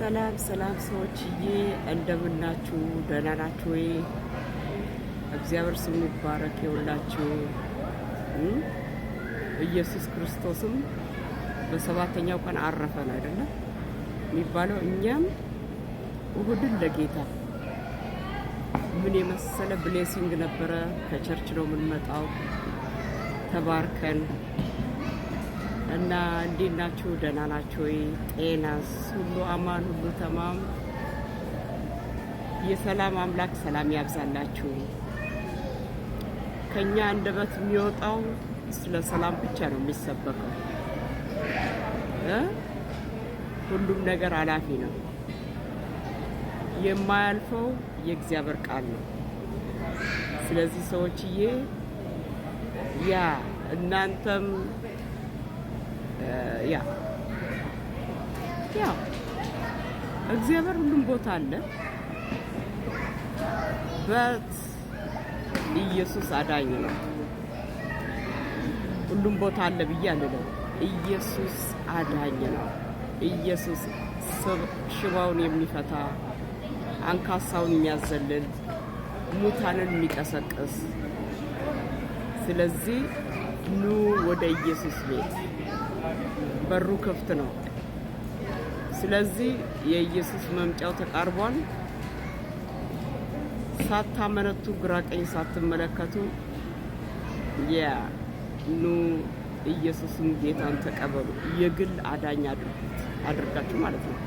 ሰላም ሰላም ሰዎችዬ እንደምናችሁ ደህና ናችሁ ወይ? እግዚአብሔር ስሙ ይባረክ። ይውላችሁ ኢየሱስ ክርስቶስም በሰባተኛው ቀን አረፈን አይደለም የሚባለው። እኛም እሁድን ለጌታ ምን የመሰለ ብሌሲንግ ነበረ። ከቸርች ነው የምንመጣው ተባርከን እና እንዴት ናችሁ? ደህና ናችሁ ወይ? ጤናስ ሁሉ አማን ሁሉ ተማም። የሰላም አምላክ ሰላም ያብዛላችሁ። ከኛ አንደበት የሚወጣው ስለ ሰላም ብቻ ነው የሚሰበከው። ሁሉም ነገር አላፊ ነው። የማያልፈው የእግዚአብሔር ቃል ነው። ስለዚህ ሰዎችዬ ያ እናንተም ያ እግዚአብሔር ሁሉም ቦታ አለ። በት ኢየሱስ አዳኝ ነው። ሁሉም ቦታ አለ ብዬ አልለው። ኢየሱስ አዳኝ ነው። ኢየሱስ ሽባውን የሚፈታ፣ አንካሳውን የሚያዘልል፣ ሙታንን የሚቀሰቅስ። ስለዚህ ኑ ወደ ኢየሱስ ቤት፣ በሩ ክፍት ነው። ስለዚህ የኢየሱስ መምጫው ተቃርቧል። ሳታመነቱ፣ ግራ ቀኝ ሳትመለከቱ ኑ ኢየሱስን ጌታን ተቀበሉ። የግል አዳኝ አድርጋችሁ ማለት ነው።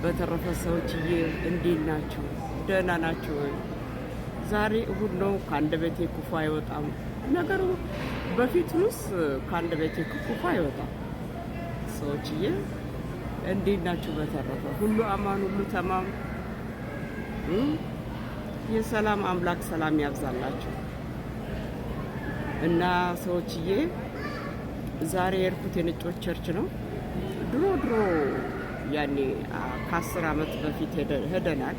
በተረፈ ሰዎችዬ እንዴት ናችሁ? ደህና ናችሁ ወይ? ዛሬ እሁድ ነው። ከአንደበቴ ክፉ አይወጣም። ነገሩ በፊቱስ ከአንደበቴ ክፉ አይወጣም። ሰዎችዬ እንዴት ናችሁ? በተረፈ ሁሉ አማን ሁሉ ተማም። የሰላም አምላክ ሰላም ያብዛላችሁ። እና ሰዎችዬ ዛሬ የሄድኩት የነጮች ቸርች ነው። ድሮ ያኔ ከ10 ዓመት በፊት ሄደናል።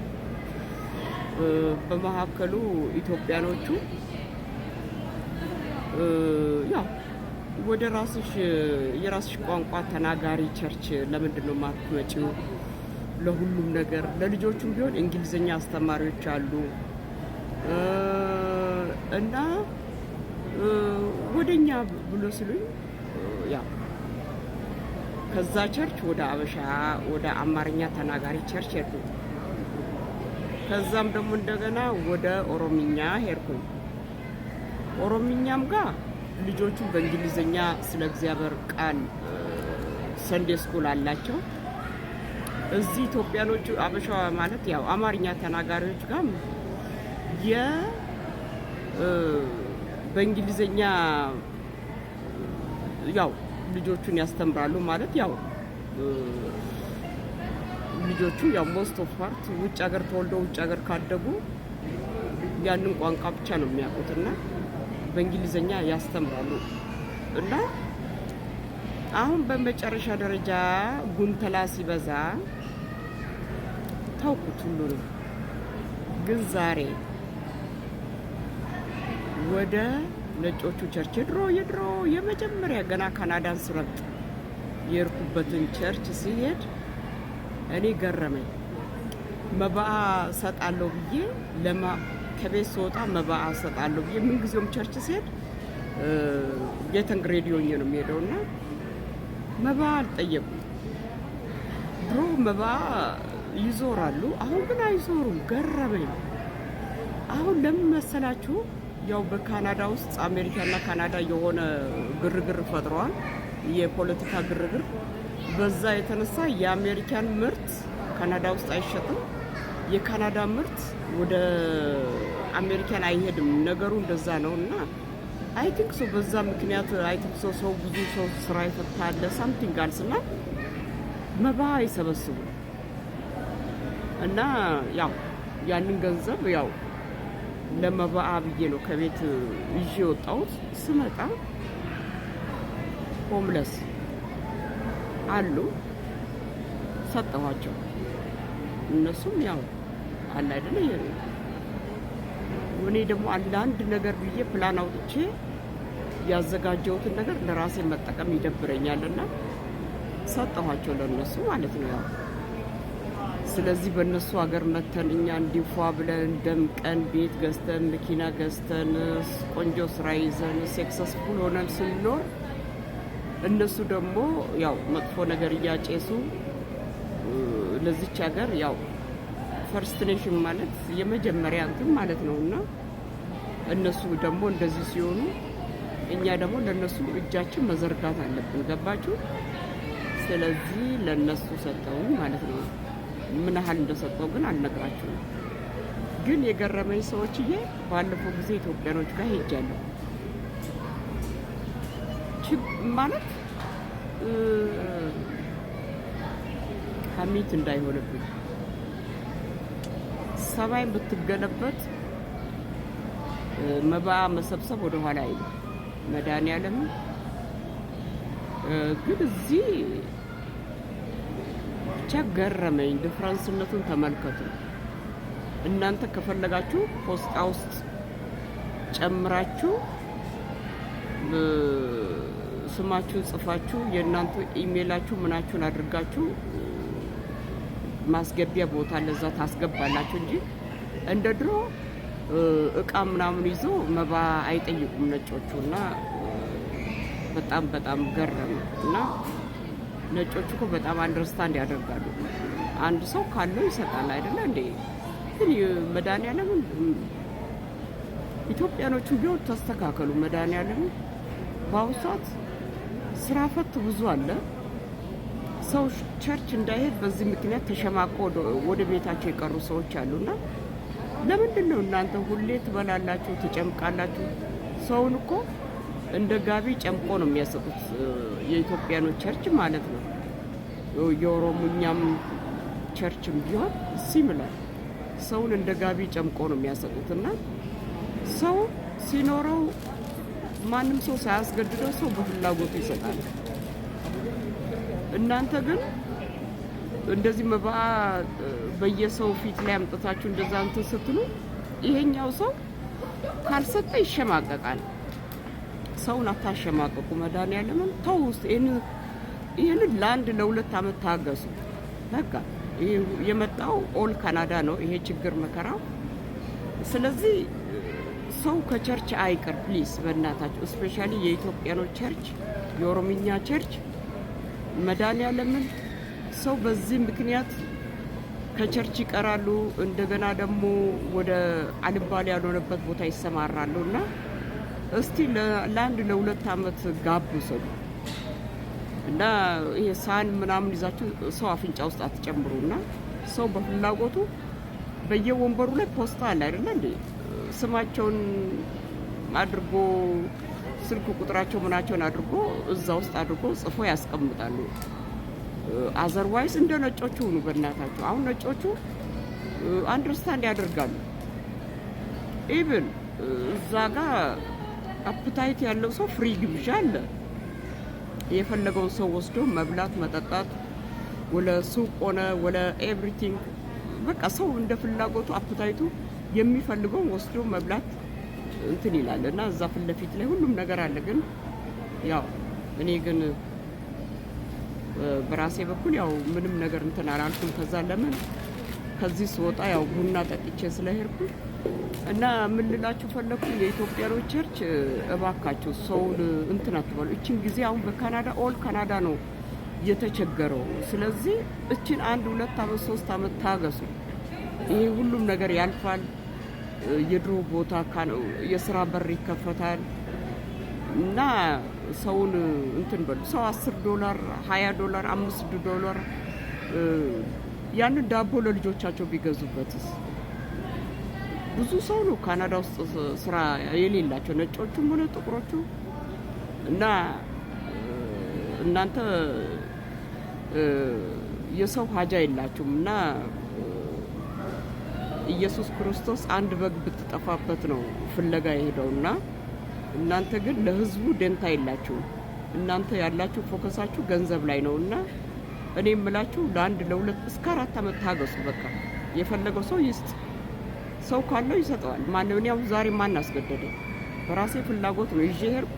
በመካከሉ ኢትዮጵያኖቹ ያው ወደ የራስሽ ቋንቋ ተናጋሪ ቸርች ለምንድን ነው የማትመጪው? ለሁሉም ነገር ለልጆቹም ቢሆን እንግሊዝኛ አስተማሪዎች አሉ እና ወደኛ ብሎ ሲሉኝ ያው ከዛ ቸርች ወደ አበሻ ወደ አማርኛ ተናጋሪ ቸርች ሄድኩኝ። ከዛም ደግሞ እንደገና ወደ ኦሮምኛ ሄድኩኝ። ኦሮምኛም ጋር ልጆቹ በእንግሊዝኛ ስለ እግዚአብሔር ቃል ሰንዴ ስኩል አላቸው። እዚህ ኢትዮጵያኖቹ አበሻ ማለት ያው አማርኛ ተናጋሪዎች ጋር በእንግሊዝኛ ያው ልጆቹን ያስተምራሉ ማለት ያው ልጆቹ ያው ሞስት ኦፍ ፓርት ውጭ ሀገር ተወልደው ውጭ ሀገር ካደጉ ያንን ቋንቋ ብቻ ነው የሚያውቁትና በእንግሊዝኛ ያስተምራሉ። እና አሁን በመጨረሻ ደረጃ ጉንተላ ሲበዛ ታውቁት ሁሉንም። ግን ዛሬ ወደ ነጮቹ ቸርች የድሮ የመጀመሪያ ገና ካናዳን ስረግጥ የሄድኩበትን ቸርች ሲሄድ እኔ ገረመኝ። መባዓ ሰጣለሁ ብዬ ከቤት ስወጣ መባዓ ሰጣለሁ ብዬ ምንጊዜውም ቸርች ሲሄድ ጌተን ግሬድ ሆኜ ነው የሚሄደው እና መባዓ አልጠየቁም። ድሮ መባዓ ይዞራሉ፣ አሁን ግን አይዞሩም። ገረመኝ። አሁን ለምን መሰላችሁ? ያው በካናዳ ውስጥ አሜሪካና ካናዳ የሆነ ግርግር ፈጥረዋል፣ የፖለቲካ ግርግር። በዛ የተነሳ የአሜሪካን ምርት ካናዳ ውስጥ አይሸጥም፣ የካናዳ ምርት ወደ አሜሪካን አይሄድም። ነገሩ እንደዛ ነው እና አይ ቲንክ ሶ በዛ ምክንያት አይ ቲንክ ሶ ሰው ብዙ ሰው ስራ ይፈታል ሳምቲንግ አልስና መባዓ ይሰበስቡ እና ያው ያንን ገንዘብ ያው ለመባዓ ብዬ ነው ከቤት ይዤ የወጣሁት። ስመጣ ሆምለስ አሉ፣ ሰጠኋቸው። እነሱም ያው አለ አይደለ እኔ ደግሞ አንድ ነገር ብዬ ፕላን አውጥቼ ያዘጋጀሁትን ነገር ለራሴ መጠቀም ይደብረኛልና ሰጠኋቸው ለነሱ ማለት ነው ያው። ስለዚህ በእነሱ ሀገር መተን እኛ እንዲፏ ብለን ደምቀን ቤት ገዝተን መኪና ገዝተን ቆንጆ ስራ ይዘን ሰክሰስፉል ሆነን ስንኖር እነሱ ደግሞ ያው መጥፎ ነገር እያጨሱ ለዚች ሀገር ያው ፈርስት ኔሽን ማለት የመጀመሪያ እንትን ማለት ነውና እነሱ ደግሞ እንደዚህ ሲሆኑ እኛ ደግሞ ለነሱ እጃችን መዘርጋት አለብን። ገባችሁ? ስለዚህ ለነሱ ሰጠውኝ ማለት ነው። ምን ያህል እንደሰጠው ግን አልነግራችሁም። ግን የገረመኝ ሰዎችዬ ባለፈው ጊዜ ኢትዮጵያኖች ጋር ሄጃለሁ ማለት ሀሚት እንዳይሆንብኝ ሰማይ ብትገለበጥ መባ መሰብሰብ ወደ ኋላ አይደል መድኃኒዓለም። ግን እዚህ ብቻ ገረመኝ። ዲፍረንስነቱን ተመልከቱ። እናንተ ከፈለጋችሁ ፖስታ ውስጥ ጨምራችሁ ስማችሁን ጽፋችሁ የእናንተ ኢሜይላችሁ ምናችሁን አድርጋችሁ ማስገቢያ ቦታ ለዛ ታስገባላችሁ እንጂ እንደ ድሮ እቃ ምናምን ይዞ መባ አይጠይቁም ነጮቹ። እና በጣም ገረመ። እና ነጮቹ እኮ በጣም አንደርስታንድ ያደርጋሉ። አንድ ሰው ካለው ይሰጣል አይደለ እንዴ? ግን መድኃኒዓለም ኢትዮጵያኖቹ ቢሆን ተስተካከሉ። መድኃኒዓለም በአሁኑ ሰዓት ስራ ፈት ብዙ አለ። ሰው ቸርች እንዳይሄድ በዚህ ምክንያት ተሸማቆ ወደ ቤታቸው የቀሩ ሰዎች አሉና ለምንድን ነው እናንተ ሁሌ ትበላላችሁ፣ ትጨምቃላችሁ? ሰውን እኮ እንደ ጋቢ ጨምቆ ነው የሚያሰጡት የኢትዮጵያኖች ቸርች ማለት ነው። የኦሮሞኛም ቸርችም ቢሆን ሲምላል ሰውን እንደ ጋቢ ጨምቆ ነው የሚያሰጡት። እና ሰው ሲኖረው ማንም ሰው ሳያስገድደው ሰው በፍላጎቱ ይሰጣል። እናንተ ግን እንደዚህ መባ በየሰው ፊት ላይ አምጥታችሁ እንደዛ እንትን ስትሉ ይሄኛው ሰው ካልሰጠ ይሸማቀቃል። ሰውን አታሸማቀቁ። መድኃኒዓለምን ተው ውስጥ ይህንን ለአንድ ለሁለት ዓመት ታገሱ። በቃ የመጣው ኦል ካናዳ ነው ይሄ ችግር መከራው። ስለዚህ ሰው ከቸርች አይቀር ፕሊስ፣ በእናታችሁ እስፔሻሊ የኢትዮጵያኖች ቸርች፣ የኦሮምኛ ቸርች መድኃኒዓለምን ሰው በዚህ ምክንያት ከቸርች ይቀራሉ። እንደገና ደግሞ ወደ አልባሌ ያልሆነበት ቦታ ይሰማራሉ። እና እስቲ ለአንድ ለሁለት ዓመት ጋብ ሰዱ እና ይሄ ሳህን ምናምን ይዛችሁ ሰው አፍንጫ ውስጥ አትጨምሩ። እና ሰው በፍላጎቱ በየወንበሩ ላይ ፖስታ አለ አይደለ እንዴ? ስማቸውን አድርጎ ስልክ ቁጥራቸው ምናቸውን አድርጎ እዛ ውስጥ አድርጎ ጽፎ ያስቀምጣሉ። አዘርዋይስ እንደ ነጮቹ ሁኑ በእናታችሁ። አሁን ነጮቹ አንደርስታንድ ያደርጋሉ። ኢቭን እዛ ጋር አፕታይት ያለው ሰው ፍሪ ግብዣ አለ። የፈለገውን ሰው ወስዶ መብላት መጠጣት፣ ወለ ሱቅ ሆነ ወለ ኤቭሪቲንግ በቃ ሰው እንደ ፍላጎቱ አፕታይቱ የሚፈልገውን ወስዶ መብላት እንትን ይላል። እና እዛ ፊት ለፊት ላይ ሁሉም ነገር አለ። ግን ያው እኔ ግን በራሴ በኩል ያው ምንም ነገር እንትን አላልኩም። ከዛ ለምን ከዚህ ስወጣ ያው ቡና ጠጥቼ ስለሄድኩ እና ምን ልላችሁ ፈለኩ፣ የኢትዮጵያኖች ቸርች እባካችሁ ሰውን እንትን አትበሉ። እችን ጊዜ አሁን በካናዳ ኦል ካናዳ ነው የተቸገረው። ስለዚህ እችን 1 2 ዓመት 3 ዓመት ታገሱ። ይሄ ሁሉም ነገር ያልፋል። የድሮ ቦታ የስራ በር ይከፈታል። እና ሰውን እንትን በሉ። ሰው $10 $20 $5 ያንን ዳቦ ለልጆቻቸው ቢገዙበትስ? ብዙ ሰው ነው ካናዳ ውስጥ ስራ የሌላቸው ነጮቹም ሆነ ጥቁሮቹ። እና እናንተ የሰው ሀጃ የላችሁም። እና ኢየሱስ ክርስቶስ አንድ በግ ብትጠፋበት ነው ፍለጋ የሄደውና እናንተ ግን ለህዝቡ ደንታ የላችሁም። እናንተ ያላችሁ ፎከሳችሁ ገንዘብ ላይ ነውና እኔ የምላችሁ ለ1 ለ2 እስከ 4 ዓመት ታገሱ። በቃ የፈለገው ሰው ይስጥ። ሰው ካለው ይሰጠዋል። ማንም ያው ዛሬ ማን አስገደደ? በራሴ ፍላጎት ነው ይዤ ሄድኩ።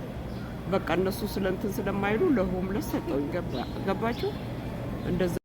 በቃ እነሱ ስለንትን ስለማይሉ ለሆምለስ ሰጠው። ገባችሁ እንደዛ